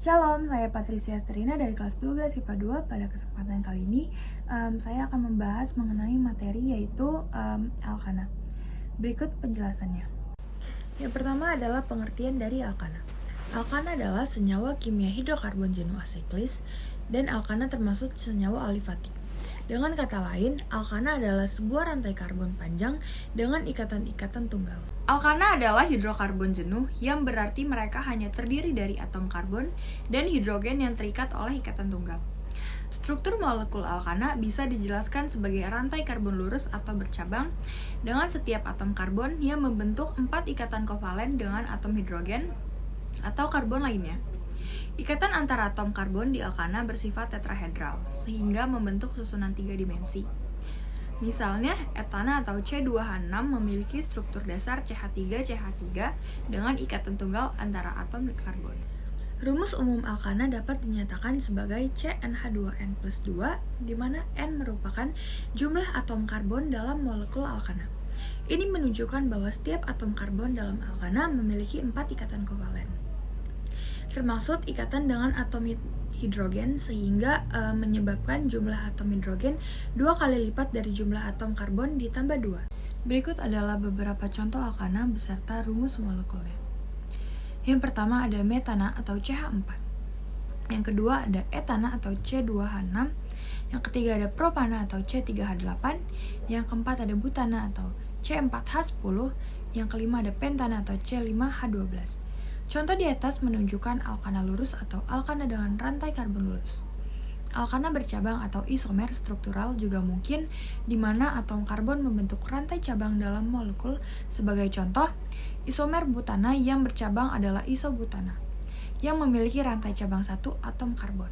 Shalom, saya Patricia Sterina dari kelas 12 IPA 2. Pada kesempatan kali ini, saya akan membahas mengenai materi yaitu alkana. Berikut penjelasannya. Yang pertama adalah pengertian dari alkana. Alkana adalah senyawa kimia hidrokarbon jenuh asiklis, dan alkana termasuk senyawa alifatik. Dengan kata lain, alkana adalah sebuah rantai karbon panjang dengan ikatan-ikatan tunggal. Alkana adalah hidrokarbon jenuh yang berarti mereka hanya terdiri dari atom karbon dan hidrogen yang terikat oleh ikatan tunggal. Struktur molekul alkana bisa dijelaskan sebagai rantai karbon lurus atau bercabang dengan setiap atom karbon yang membentuk 4 ikatan kovalen dengan atom hidrogen atau karbon lainnya. Ikatan antara atom karbon di alkana bersifat tetrahedral, sehingga membentuk susunan 3 dimensi. Misalnya, etana atau C2H6 memiliki struktur dasar CH3CH3 dengan ikatan tunggal antara atom karbon. Rumus umum alkana dapat dinyatakan sebagai CnH2n+2, di mana N merupakan jumlah atom karbon dalam molekul alkana. Ini menunjukkan bahwa setiap atom karbon dalam alkana memiliki 4 ikatan kovalen, termasuk ikatan dengan atom hidrogen, sehingga menyebabkan jumlah atom hidrogen 2 kali lipat dari jumlah atom karbon ditambah 2. Berikut adalah beberapa contoh alkana beserta rumus molekulnya. Yang pertama ada metana atau CH4. Yang kedua ada etana atau C2H6. Yang ketiga ada propana atau C3H8. Yang keempat ada butana atau C4H10. Yang kelima ada pentana atau C5H12. Contoh di atas menunjukkan alkana lurus atau alkana dengan rantai karbon lurus. Alkana bercabang atau isomer struktural juga mungkin, di mana atom karbon membentuk rantai cabang dalam molekul. Sebagai contoh, isomer butana yang bercabang adalah isobutana, yang memiliki rantai cabang 1 atom karbon.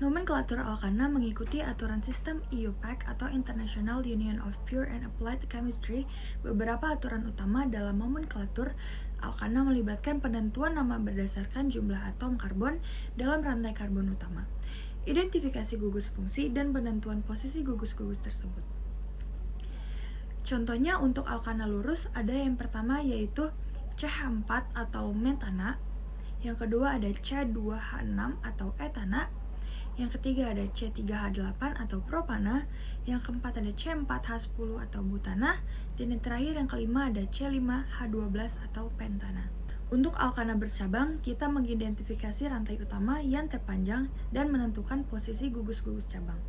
Nomenklatur alkana mengikuti aturan sistem IUPAC atau International Union of Pure and Applied Chemistry. Beberapa aturan utama dalam nomenklatur alkana melibatkan penentuan nama berdasarkan jumlah atom karbon dalam rantai karbon utama, identifikasi gugus fungsi, dan penentuan posisi gugus-gugus tersebut. Contohnya untuk alkana lurus ada yang pertama yaitu CH4 atau metana, yang kedua ada C2H6 atau etana, yang ketiga ada C3H8 atau propana, yang keempat ada C4H10 atau butana, dan yang terakhir yang kelima ada C5H12 atau pentana. Untuk alkana bercabang, kita mengidentifikasi rantai utama yang terpanjang dan menentukan posisi gugus-gugus cabang.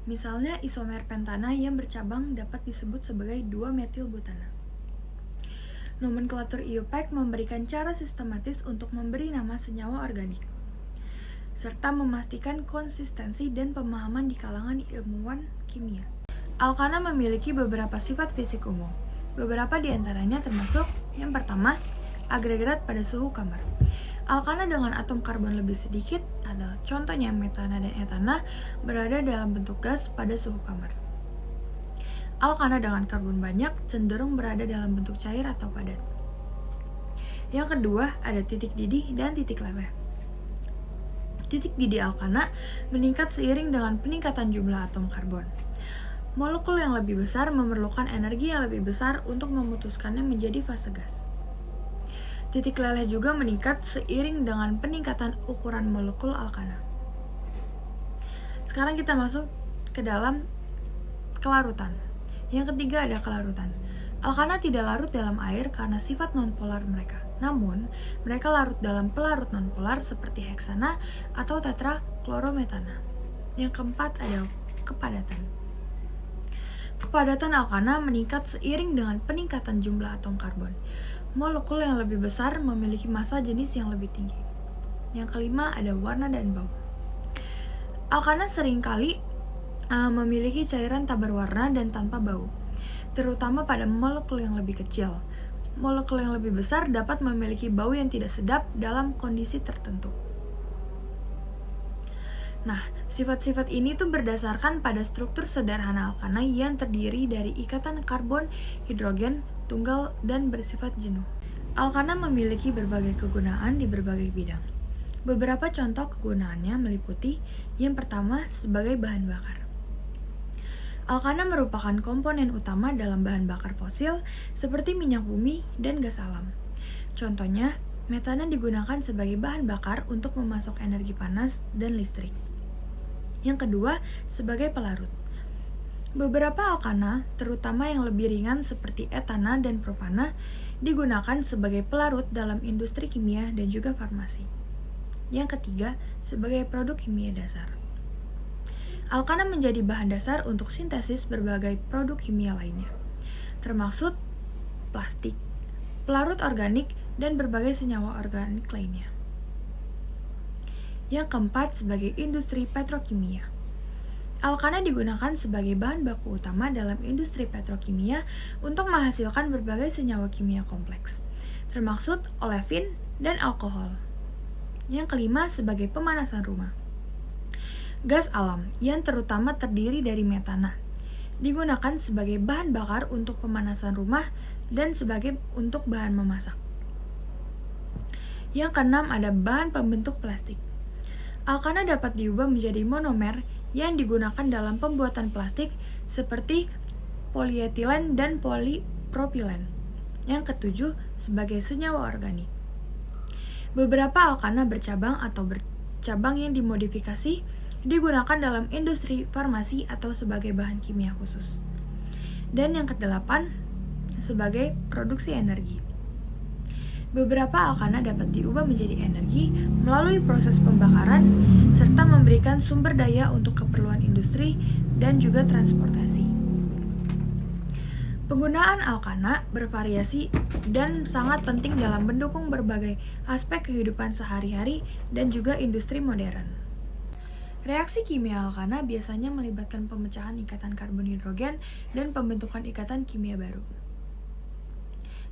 Misalnya isomer pentana yang bercabang dapat disebut sebagai 2-metilbutana. Nomenklatur IUPAC memberikan cara sistematis untuk memberi nama senyawa organik, serta memastikan konsistensi dan pemahaman di kalangan ilmuwan kimia. Alkana memiliki beberapa sifat fisik umum. Beberapa di antaranya termasuk yang pertama, agregat pada suhu kamar. Alkana dengan atom karbon lebih sedikit adalah contohnya metana dan etana berada dalam bentuk gas pada suhu kamar. Alkana dengan karbon banyak cenderung berada dalam bentuk cair atau padat. Yang kedua, ada titik didih dan titik leleh. Titik didih alkana meningkat seiring dengan peningkatan jumlah atom karbon. Molekul yang lebih besar memerlukan energi yang lebih besar untuk memutuskannya menjadi fase gas. Titik leleh juga meningkat seiring dengan peningkatan ukuran molekul alkana. Sekarang kita masuk ke dalam kelarutan. Yang ketiga ada kelarutan. Alkana tidak larut dalam air karena sifat nonpolar mereka. Namun, mereka larut dalam pelarut nonpolar seperti heksana atau tetraklorometana. Yang keempat ada kepadatan. Kepadatan alkana meningkat seiring dengan peningkatan jumlah atom karbon. Molekul yang lebih besar memiliki massa jenis yang lebih tinggi. Yang kelima ada warna dan bau. Alkana seringkali memiliki cairan tak berwarna dan tanpa bau, terutama pada molekul yang lebih kecil. Molekul yang lebih besar dapat memiliki bau yang tidak sedap dalam kondisi tertentu. Nah, sifat-sifat ini tuh berdasarkan pada struktur sederhana alkana yang terdiri dari ikatan karbon, hidrogen, tunggal, dan bersifat jenuh. Alkana memiliki berbagai kegunaan di berbagai bidang. Beberapa contoh kegunaannya meliputi yang pertama sebagai bahan bakar. Alkana merupakan komponen utama dalam bahan bakar fosil seperti minyak bumi dan gas alam. Contohnya, Metana digunakan sebagai bahan bakar untuk memasok energi panas dan listrik. Yang kedua, sebagai pelarut. Beberapa alkana, terutama yang lebih ringan seperti etana dan propana, digunakan sebagai pelarut dalam industri kimia dan juga farmasi. Yang ketiga, sebagai produk kimia dasar. Alkana menjadi bahan dasar untuk sintesis berbagai produk kimia lainnya, termasuk plastik, pelarut organik, dan berbagai senyawa organik lainnya. Yang keempat, sebagai industri petrokimia. Alkana digunakan sebagai bahan baku utama dalam industri petrokimia untuk menghasilkan berbagai senyawa kimia kompleks, termasuk olefin dan alkohol. Yang kelima, sebagai pemanasan rumah. Gas alam, yang terutama terdiri dari metana, digunakan sebagai bahan bakar untuk pemanasan rumah dan sebagai untuk bahan memasak. Yang keenam, ada bahan pembentuk plastik. Alkana dapat diubah menjadi monomer yang digunakan dalam pembuatan plastik seperti polietilen dan polipropilen. Yang ketujuh, sebagai senyawa organik. Beberapa alkana bercabang atau bercabang yang dimodifikasi digunakan dalam industri farmasi atau sebagai bahan kimia khusus. Dan yang kedelapan, sebagai produksi energi. Beberapa alkana dapat diubah menjadi energi melalui proses pembakaran serta memberikan sumber daya untuk keperluan industri dan juga transportasi. Penggunaan alkana bervariasi dan sangat penting dalam mendukung berbagai aspek kehidupan sehari-hari dan juga industri modern. Reaksi kimia alkana biasanya melibatkan pemecahan ikatan karbon hidrogen dan pembentukan ikatan kimia baru.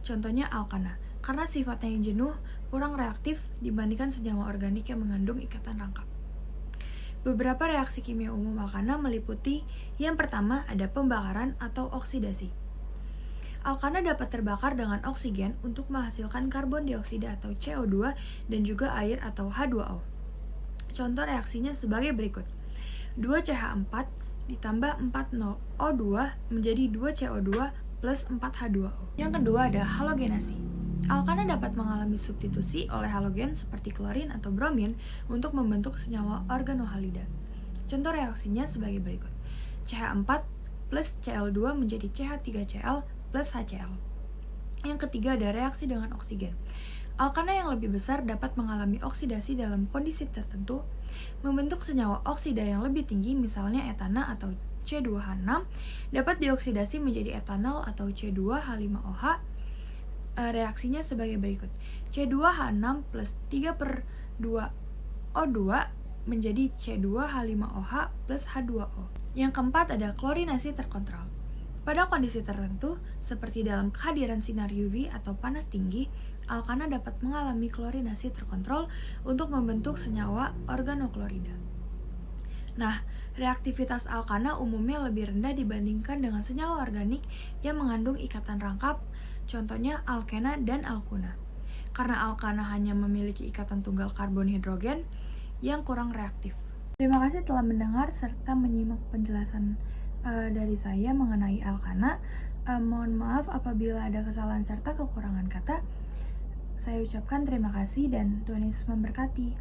Contohnya alkana, karena sifatnya yang jenuh, kurang reaktif dibandingkan senyawa organik yang mengandung ikatan rangkap. Beberapa reaksi kimia umum alkana meliputi yang pertama ada pembakaran atau oksidasi. Alkana dapat terbakar dengan oksigen untuk menghasilkan karbon dioksida atau CO2 dan juga air atau H2O. Contoh reaksinya sebagai berikut. 2CH4 ditambah 4NO2 menjadi 2CO2 plus 4H2O. Yang kedua ada halogenasi. Alkana dapat mengalami substitusi oleh halogen seperti klorin atau bromin untuk membentuk senyawa organohalida. Contoh reaksinya sebagai berikut. CH4 plus Cl2 menjadi CH3Cl plus HCl. Yang ketiga ada reaksi dengan oksigen. Alkana yang lebih besar dapat mengalami oksidasi dalam kondisi tertentu, membentuk senyawa oksida yang lebih tinggi misalnya etana atau C2H6 dapat dioksidasi menjadi etanol atau C2H5OH. Reaksinya sebagai berikut. C2H6 plus 3/2O2 menjadi C2H5OH plus H2O. Yang keempat ada klorinasi terkontrol. Pada kondisi tertentu, seperti dalam kehadiran sinar UV atau panas tinggi, alkana dapat mengalami klorinasi terkontrol untuk membentuk senyawa organoklorida. Nah, reaktivitas alkana umumnya lebih rendah dibandingkan dengan senyawa organik yang mengandung ikatan rangkap, contohnya alkena dan alkuna. Karena alkana hanya memiliki ikatan tunggal karbon hidrogen yang kurang reaktif. Terima kasih telah mendengar serta menyimak penjelasan dari saya mengenai alkana. Mohon maaf apabila ada kesalahan serta kekurangan kata. Saya ucapkan terima kasih dan Tuhan Yesus memberkati.